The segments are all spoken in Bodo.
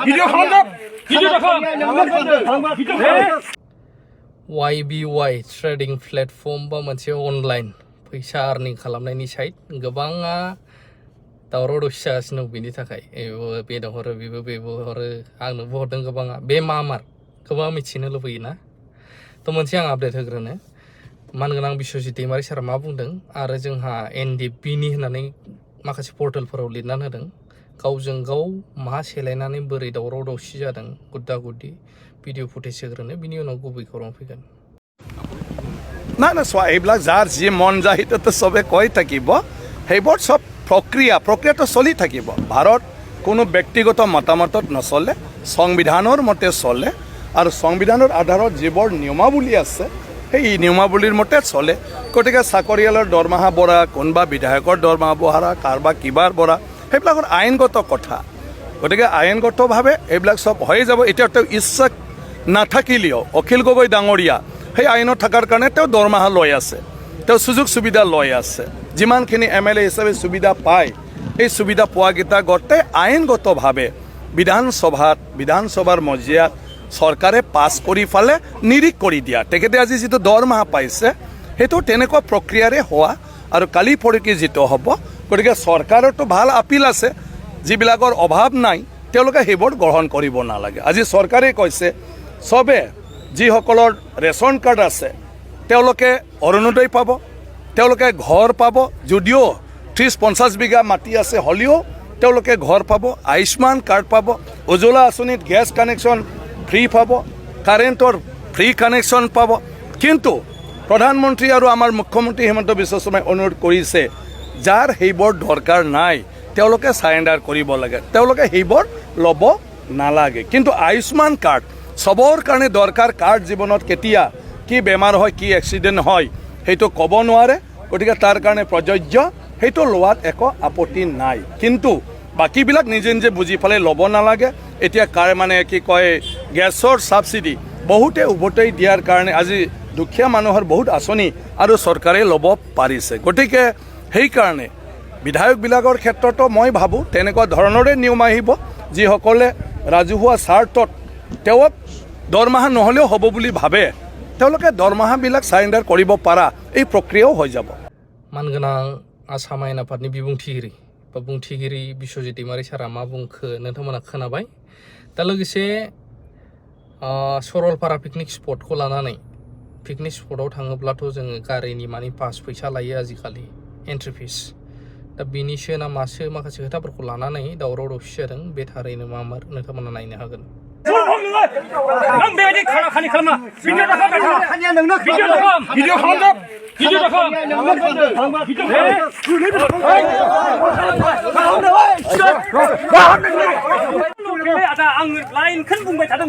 YBY ट्रेडिं प्लेटफर्म बा मोनसे अनलाइन फैसा आर्निं खालामनायनि साइट गोबाङा दावराव दावसि जागासिनो दं बेनि थाखाय बेनो हरो बेबो हरो आंनोबो हरदों गोबाङा बे मामार गोबां मिथिनो लुबैयोना थ' मोनसे आं आपडेट होग्रोनो मानगोनां बिश्वजित दैमारि सारा मा बुंदों आरो जोंहा NDPनि होननानै माखासे पर्टेलफोराव लिरनानै होदों गावजों गाव मा सेलायनानै बोरै दावराव दावसि जादों गुद्दा गुद्दि ভিডিও ফুটেজ होग्रोनो बिनि उनाव गुबै खौरां फैगोन না না চোৱা এইবিলাক যাৰ যি মন যায় সেইটোতো চবে কৈ থাকিব সেইবোৰ চব প্ৰক্ৰিয়াটো চলি থাকিব ভাৰত কোনো ব্যক্তিগত মতামতত নচলে সংবিধানৰ মতে চলে আৰু সংবিধানৰ আধাৰত যিবোৰ নিয়মাৱলী আছে সেই নিয়মাৱলীৰ মতে চলে গতিকে চাকৰিয়ালৰ দৰমহা বঢ়া কোনোবা বিধায়কৰ দৰমহা বঢ়া কাৰোবাৰ কিবাৰ বঢ়া সেইবিলাকৰ আইনগত কথা গতিকে আইনগতভাৱে এইবিলাক চব হৈ যাব এতিয়া তেওঁ ইচ্ছা নাথাকিলেও অখিল গগৈ ডাঙৰীয়া সেই আইনত থকাৰ কাৰণে তেওঁ দৰমহা লৈ আছে তেওঁ সুযোগ সুবিধা লৈ আছে যিমানখিনি MLA হিচাপে সুবিধা পায় এই সুবিধা পোৱাকেইটা গোটেই আইনগতভাৱে বিধানসভাৰ মজিয়াত চৰকাৰে পাছ কৰি ফালে নিৰীক্ষণ কৰি দিয়া তেখেতে আজি যিটো দৰমহা পাইছে সেইটো তেনেকুৱা প্ৰক্ৰিয়াৰে হোৱা আৰু কালি পৰহি যিটো হ'ব গতিকে চৰকাৰৰতো ভাল আপিল আছে যিবিলাকৰ অভাৱ নাই তেওঁলোকে সেইবোৰ গ্ৰহণ কৰিব নালাগে আজি চৰকাৰে কৈছে সবে যিসকলৰ ৰেচন কাৰ্ড আছে তেওঁলোকে অৰুণোদয় পাব তেওঁলোকে ঘৰ পাব যদিও 30-50 বিঘা মাটি আছে হলিও তেওঁলোকে ঘৰ পাব আয়ুষ্মান কাৰ্ড পাব উজ্জ্বলা আঁচনিত গেছ কানেকশ্যন ফ্ৰী পাব কাৰেণ্টৰ ফ্ৰী কানেকশ্যন পাব কিন্তু প্ৰধানমন্ত্ৰী আৰু আমাৰ মুখ্যমন্ত্ৰী হিমন্ত বিশ্ব শৰ্মাই অনুৰোধ কৰিছে যাৰ সেইবোৰ দৰকাৰ নাই তেওঁলোকে সাৰেণ্ডাৰ কৰিব লাগে তেওঁলোকে সেইবোৰ ল'ব নালাগে কিন্তু আয়ুষ্মান কাৰ্ড সবৰ কাৰণে দৰকাৰ কাৰ্ড জীৱনত কেতিয়া কি বেমাৰ হয় কি এক্সিডেণ্ট হয় সেইটো ক'ব নোৱাৰে গতিকে তাৰ কাৰণে প্ৰযোজ্য সেইটো লোৱাত একো আপত্তি নাই কিন্তু বাকীবিলাক নিজে নিজে বুজি পালে ল'ব নালাগে এতিয়া মানে কি কয় গেছৰ ছাবচিডি বহুতে উভতাই দিয়াৰ কাৰণে আজি দুখীয়া মানুহৰ বহুত আঁচনি আৰু চৰকাৰে ল'ব পাৰিছে গতিকে সেইকাৰণে বিধায়কবিলাকৰ ক্ষেত্ৰতো মই ভাবোঁ তেনেকুৱা ধৰণৰে নিয়ম আহিব যিসকলে ৰাজহুৱা স্বাৰ্থত তেওঁক দৰমহা নহ'লেও হ'ব বুলি ভাবে তেওঁলোকে দৰমহাবিলাক সাৰেণ্ডাৰ কৰিব পাৰা এই প্ৰক্ৰিয়াও হৈ যাব मानगोनां आसाम आयेन आफादनि बुंथिगिरि बिश्वजित दैमारि सारा मा बुंखो नोंथांमोना खोनाबाय दा लोगोसे सरलपारा पिकनिक स्पटखौ लानानै पिकनिक स्पटआव थाङोब्लाथ' जोङो गारिनि माने पास फैसा लायो आजिखालि एन्ट्रि फिस दा बिनिसो ना मासो माखासे खोथाफोरखौ लानानै दावराव दावसि जादों बे थारैनो मामार नोंथांमोना नायनो हागोन आं लाइनखौनो बुंबाय थादों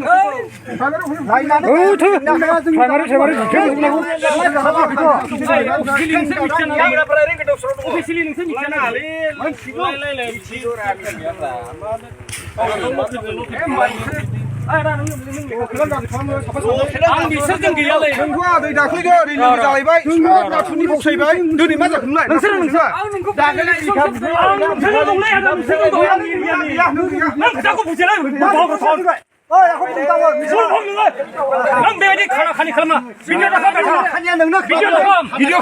आं बिसोरजों गैयालै दाख्लैनो जालायबाय दाथुनि बसायबाय दिनै मा जाखोमोनलाय नोंसोर आं नोंखौ दाख्लै नों खोथाखौ बुजिलाय नों बेबायदि खानि खालामा भिडिअ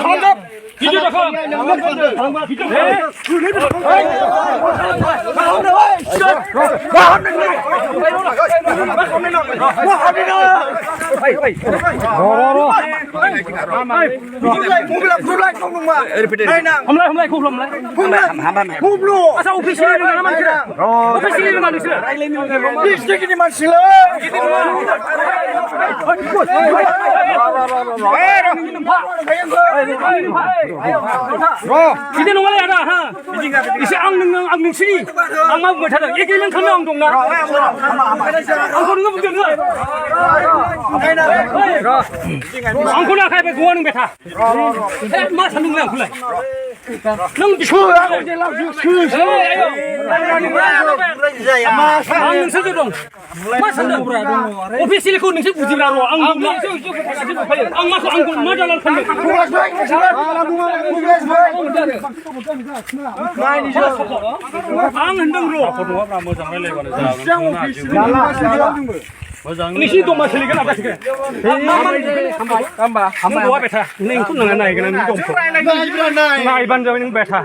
बिदि नङालै आदा हा एसे आं नोंसोरनि आं मा बुंबाय थादों एग्रिमेन्ट खालामनो आं दंना आंखौ नोङो बुंदों आंखौ नाखायबाय गवा नोंबाय था मा सानदोंमोन आंखौलाय नों बिसो आं नोंसोरजों दं मा सानदों अफिसियेलखौ नोंसोर बुजिब्रा र' आं आं माखौ आंखौ मा दालाल खालामदों आं होनदों र' मोजां रायलायबानो जागोन नोंसिनि दमा सोलिगोन ना गासिबो नों बहा बेथा नोंखौ नोङो नायगोन नों दमखौ नायबानो जाबाय नों बेथा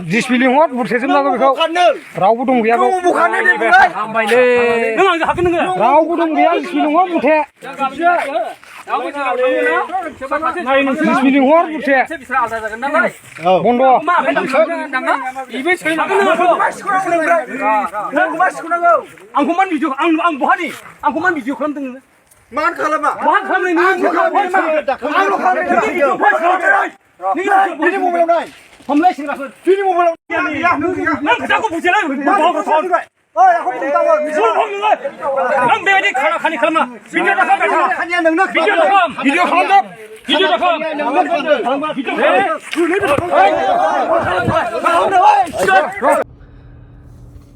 डिसप्ले हट बुरसेजों लागो बेखौ रावबो दं गैया नों आंजों हागोन नोङो रावबो दं गैया डिसप्ले हट बुथे नाय नोंसोर डिसप्ले हट बुथे बन्द आंखौ मान भिडिअ आं बहानि आंखौ मान भिडिअ खालामदों नोङो मान खालामा मान खालामनाय नों मबाइलाव नाय हमलाय सेंग्राफोर बिनि मबाइलाव नों खोथाखौ बुजिला नों बेबायदि खानि खालामा भिडिअ दाखाम भिडिअ दाखाम भिडिअ खालामदों भिडिअ दाखाम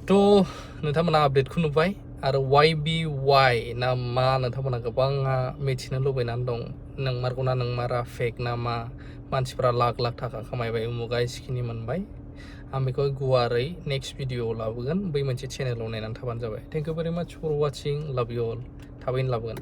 तो नोंथांमोना आपडेटखौ नुबाय आरो YBY ना मा नोंथांमोना गोबाङा मिथिनो लुबैनानै दं नंमारगौना नंमारा फेक ना मा मानसिफ्रा लाख लाख थाखा खामायबाय उमुगा एसेखिनि मोनबाय आं बेखौ गुवारै नेक्स्ट भिडिअआव लाबोगोन बै मोनसे चेनेलाव नायनानै थाबानो जाबाय थेंक इउ भेरि माच फर वाचिं लाभ इउ अल थाबैनो लाबोगोन